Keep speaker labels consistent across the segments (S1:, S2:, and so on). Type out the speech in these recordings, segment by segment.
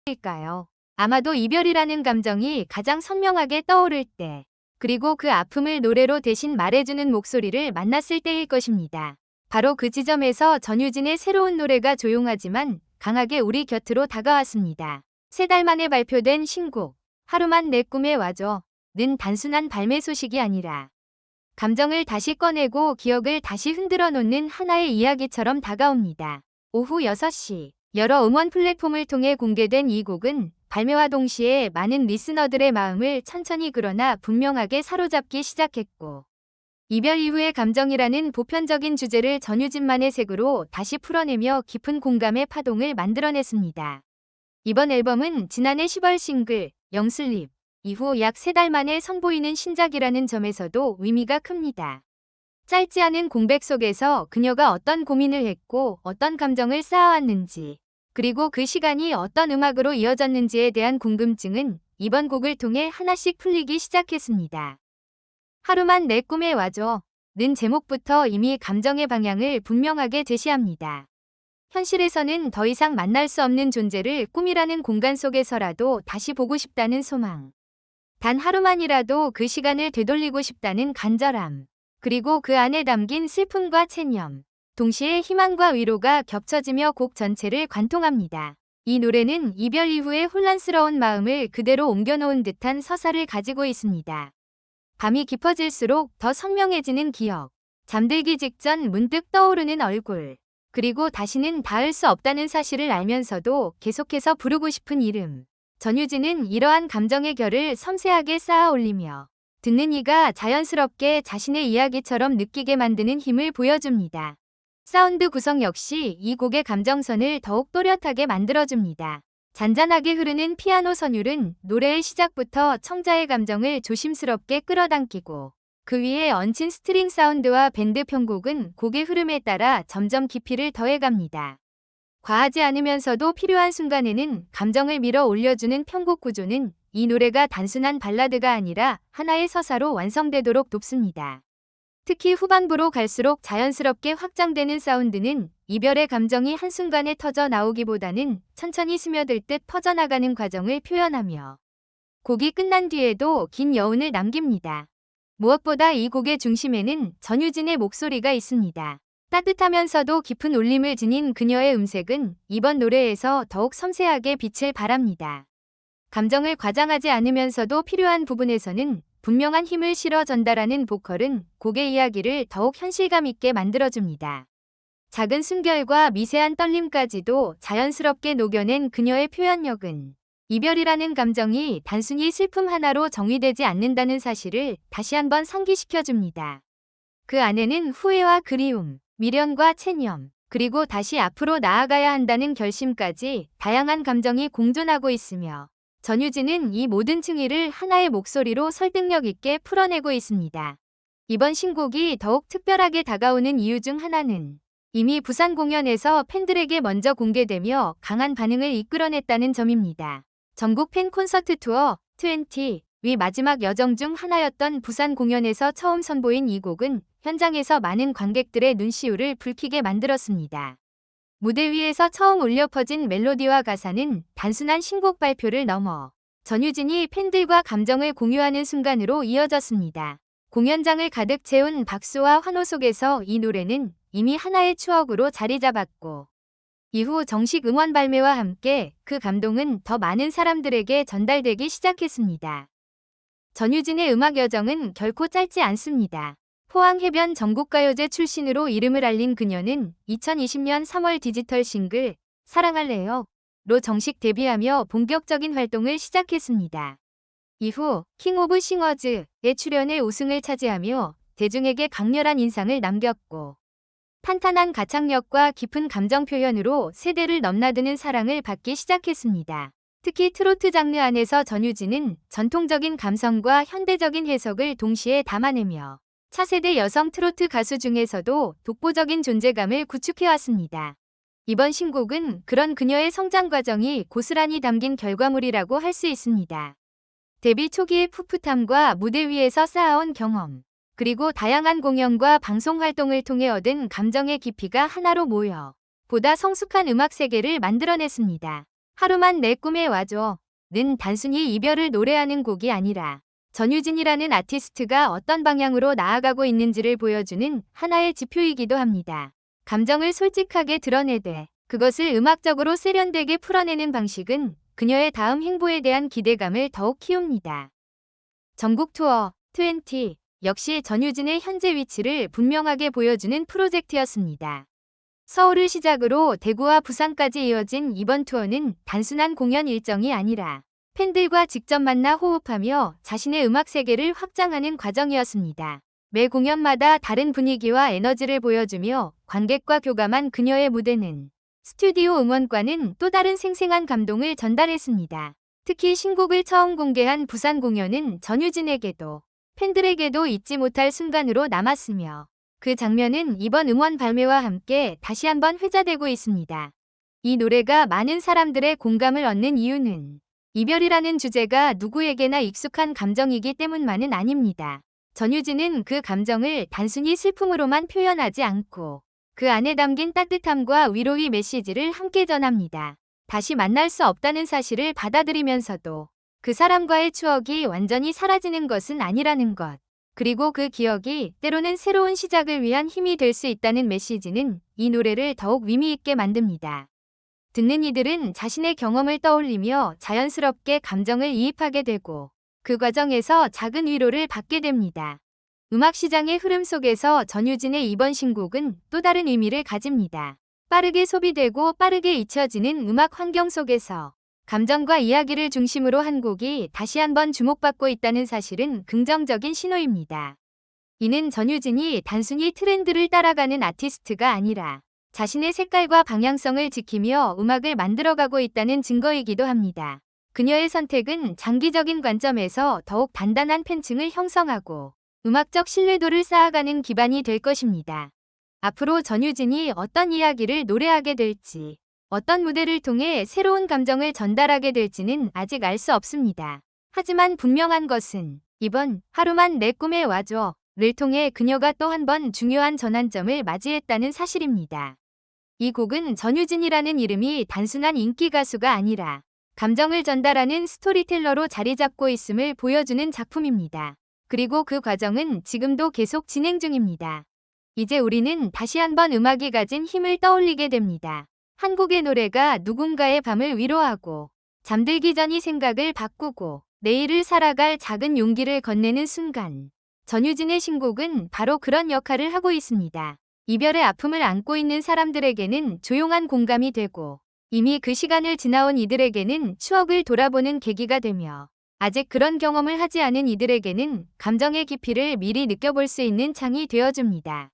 S1: 일까요? 아마도 이별이라는 감정이 가장 선명하게 떠오를 때, 그리고 그 아픔을 노래로 대신 말해주는 목소리를 만났을 때일 것입니다. 바로 그 지점에서 전유진의 새로운 노래가 조용하지만 강하게 우리 곁으로 다가왔습니다. 3달 만에 발표된 신곡 하루만 내 꿈에 와줘는 단순한 발매 소식이 아니라 감정을 다시 꺼내고 기억을 다시 흔들어 놓는 하나의 이야기처럼 다가옵니다. 오후 6시 여러 음원 플랫폼을 통해 공개된 이 곡은 발매와 동시에 많은 리스너들의 마음을 천천히 그러나 분명하게 사로잡기 시작했고, 이별 이후의 감정이라는 보편적인 주제를 전유진만의 색으로 다시 풀어내며 깊은 공감의 파동을 만들어냈습니다. 이번 앨범은 지난해 10월 싱글 영슬립 이후 약 3달 만에 선보이는 신작이라는 점에서도 의미가 큽니다. 짧지 않은 공백 속에서 그녀가 어떤 고민을 했고 어떤 감정을 쌓아왔는지, 그리고 그 시간이 어떤 음악으로 이어졌는지에 대한 궁금증은 이번 곡을 통해 하나씩 풀리기 시작했습니다. 하루만 내 꿈에 와줘는 제목부터 이미 감정의 방향을 분명하게 제시합니다. 현실에서는 더 이상 만날 수 없는 존재를 꿈이라는 공간 속에서라도 다시 보고 싶다는 소망. 단 하루만이라도 그 시간을 되돌리고 싶다는 간절함. 그리고 그 안에 담긴 슬픔과 체념. 동시에 희망과 위로가 겹쳐지며 곡 전체를 관통합니다. 이 노래는 이별 이후의 혼란스러운 마음을 그대로 옮겨놓은 듯한 서사를 가지고 있습니다. 밤이 깊어질수록 더 선명해지는 기억. 잠들기 직전 문득 떠오르는 얼굴. 그리고 다시는 닿을 수 없다는 사실을 알면서도 계속해서 부르고 싶은 이름. 전유진은 이러한 감정의 결을 섬세하게 쌓아 올리며 듣는 이가 자연스럽게 자신의 이야기처럼 느끼게 만드는 힘을 보여줍니다. 사운드 구성 역시 이 곡의 감정선을 더욱 또렷하게 만들어줍니다. 잔잔하게 흐르는 피아노 선율은 노래의 시작부터 청자의 감정을 조심스럽게 끌어당기고, 그 위에 얹힌 스트링 사운드와 밴드 편곡은 곡의 흐름에 따라 점점 깊이를 더해갑니다. 과하지 않으면서도 필요한 순간에는 감정을 밀어 올려주는 편곡 구조는 이 노래가 단순한 발라드가 아니라 하나의 서사로 완성되도록 돕습니다. 특히 후반부로 갈수록 자연스럽게 확장되는 사운드는 이별의 감정이 한순간에 터져 나오기보다는 천천히 스며들 듯 퍼져나가는 과정을 표현하며 곡이 끝난 뒤에도 긴 여운을 남깁니다. 무엇보다 이 곡의 중심에는 전유진의 목소리가 있습니다. 따뜻하면서도 깊은 울림을 지닌 그녀의 음색은 이번 노래에서 더욱 섬세하게 빛을 발합니다. 감정을 과장하지 않으면서도 필요한 부분에서는 분명한 힘을 실어 전달하는 보컬은 곡의 이야기를 더욱 현실감 있게 만들어줍니다. 작은 숨결과 미세한 떨림까지도 자연스럽게 녹여낸 그녀의 표현력은 이별이라는 감정이 단순히 슬픔 하나로 정의되지 않는다는 사실을 다시 한번 상기시켜줍니다. 그 안에는 후회와 그리움, 미련과 체념, 그리고 다시 앞으로 나아가야 한다는 결심까지 다양한 감정이 공존하고 있으며, 전유진은 이 모든 층위를 하나의 목소리로 설득력 있게 풀어내고 있습니다. 이번 신곡이 더욱 특별하게 다가오는 이유 중 하나는 이미 부산 공연에서 팬들에게 먼저 공개되며 강한 반응을 이끌어냈다는 점입니다. 전국 팬 콘서트 투어 20위 마지막 여정 중 하나였던 부산 공연에서 처음 선보인 이 곡은 현장에서 많은 관객들의 눈시울을 붉히게 만들었습니다. 무대 위에서 처음 울려 퍼진 멜로디와 가사는 단순한 신곡 발표를 넘어 전유진이 팬들과 감정을 공유하는 순간으로 이어졌습니다. 공연장을 가득 채운 박수와 환호 속에서 이 노래는 이미 하나의 추억으로 자리 잡았고, 이후 정식 음원 발매와 함께 그 감동은 더 많은 사람들에게 전달되기 시작했습니다. 전유진의 음악 여정은 결코 짧지 않습니다. 포항 해변 전국가요제 출신으로 이름을 알린 그녀는 2020년 3월 디지털 싱글 사랑할래요로 정식 데뷔하며 본격적인 활동을 시작했습니다. 이후 킹 오브 싱어즈에 출연해 우승을 차지하며 대중에게 강렬한 인상을 남겼고, 탄탄한 가창력과 깊은 감정 표현으로 세대를 넘나드는 사랑을 받기 시작했습니다. 특히 트로트 장르 안에서 전유진은 전통적인 감성과 현대적인 해석을 동시에 담아내며 차세대 여성 트로트 가수 중에서도 독보적인 존재감을 구축해왔습니다. 이번 신곡은 그런 그녀의 성장 과정이 고스란히 담긴 결과물이라고 할 수 있습니다. 데뷔 초기의 풋풋함과 무대 위에서 쌓아온 경험, 그리고 다양한 공연과 방송 활동을 통해 얻은 감정의 깊이가 하나로 모여 보다 성숙한 음악 세계를 만들어냈습니다. 하루만 내 꿈에 와줘는 단순히 이별을 노래하는 곡이 아니라 전유진이라는 아티스트가 어떤 방향으로 나아가고 있는지를 보여주는 하나의 지표이기도 합니다. 감정을 솔직하게 드러내되 그것을 음악적으로 세련되게 풀어내는 방식은 그녀의 다음 행보에 대한 기대감을 더욱 키웁니다. 전국 투어 20 역시 전유진의 현재 위치를 분명하게 보여주는 프로젝트였습니다. 서울을 시작으로 대구와 부산까지 이어진 이번 투어는 단순한 공연 일정이 아니라 팬들과 직접 만나 호흡하며 자신의 음악 세계를 확장하는 과정이었습니다. 매 공연마다 다른 분위기와 에너지를 보여주며 관객과 교감한 그녀의 무대는 스튜디오 음원과는 또 다른 생생한 감동을 전달했습니다. 특히 신곡을 처음 공개한 부산 공연은 전유진에게도 팬들에게도 잊지 못할 순간으로 남았으며 그 장면은 이번 음원 발매와 함께 다시 한번 회자되고 있습니다. 이 노래가 많은 사람들의 공감을 얻는 이유는 이별이라는 주제가 누구에게나 익숙한 감정이기 때문만은 아닙니다. 전유진은 그 감정을 단순히 슬픔으로만 표현하지 않고 그 안에 담긴 따뜻함과 위로의 메시지를 함께 전합니다. 다시 만날 수 없다는 사실을 받아들이면서도 그 사람과의 추억이 완전히 사라지는 것은 아니라는 것. 그리고 그 기억이 때로는 새로운 시작을 위한 힘이 될 수 있다는 메시지는 이 노래를 더욱 의미 있게 만듭니다. 듣는 이들은 자신의 경험을 떠올리며 자연스럽게 감정을 이입하게 되고 그 과정에서 작은 위로를 받게 됩니다. 음악 시장의 흐름 속에서 전유진의 이번 신곡은 또 다른 의미를 가집니다. 빠르게 소비되고 빠르게 잊혀지는 음악 환경 속에서 감정과 이야기를 중심으로 한 곡이 다시 한번 주목받고 있다는 사실은 긍정적인 신호입니다. 이는 전유진이 단순히 트렌드를 따라가는 아티스트가 아니라 자신의 색깔과 방향성을 지키며 음악을 만들어가고 있다는 증거이기도 합니다. 그녀의 선택은 장기적인 관점에서 더욱 단단한 팬층을 형성하고 음악적 신뢰도를 쌓아가는 기반이 될 것입니다. 앞으로 전유진이 어떤 이야기를 노래하게 될지, 어떤 무대를 통해 새로운 감정을 전달하게 될지는 아직 알 수 없습니다. 하지만 분명한 것은 이번 하루만 내 꿈에 와줘를 통해 그녀가 또 한 번 중요한 전환점을 맞이했다는 사실입니다. 이 곡은 전유진이라는 이름이 단순한 인기 가수가 아니라 감정을 전달하는 스토리텔러로 자리 잡고 있음을 보여주는 작품입니다. 그리고 그 과정은 지금도 계속 진행 중입니다. 이제 우리는 다시 한번 음악이 가진 힘을 떠올리게 됩니다. 한 곡의 노래가 누군가의 밤을 위로하고 잠들기 전이 생각을 바꾸고 내일을 살아갈 작은 용기를 건네는 순간, 전유진의 신곡은 바로 그런 역할을 하고 있습니다. 이별의 아픔을 안고 있는 사람들에게는 조용한 공감이 되고 이미 그 시간을 지나온 이들에게는 추억을 돌아보는 계기가 되며 아직 그런 경험을 하지 않은 이들에게는 감정의 깊이를 미리 느껴볼 수 있는 창이 되어줍니다.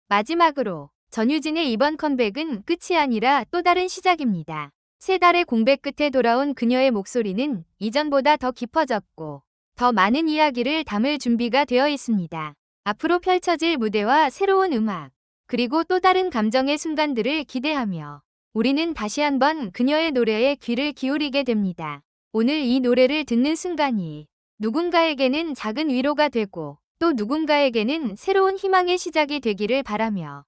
S1: 마지막으로 전유진의 이번 컴백은 끝이 아니라 또 다른 시작입니다. 3달의 공백 끝에 돌아온 그녀의 목소리는 이전보다 더 깊어졌고 더 많은 이야기를 담을 준비가 되어 있습니다. 앞으로 펼쳐질 무대와 새로운 음악, 그리고 또 다른 감정의 순간들을 기대하며 우리는 다시 한번 그녀의 노래에 귀를 기울이게 됩니다. 오늘 이 노래를 듣는 순간이 누군가에게는 작은 위로가 되고 또 누군가에게는 새로운 희망의 시작이 되기를 바라며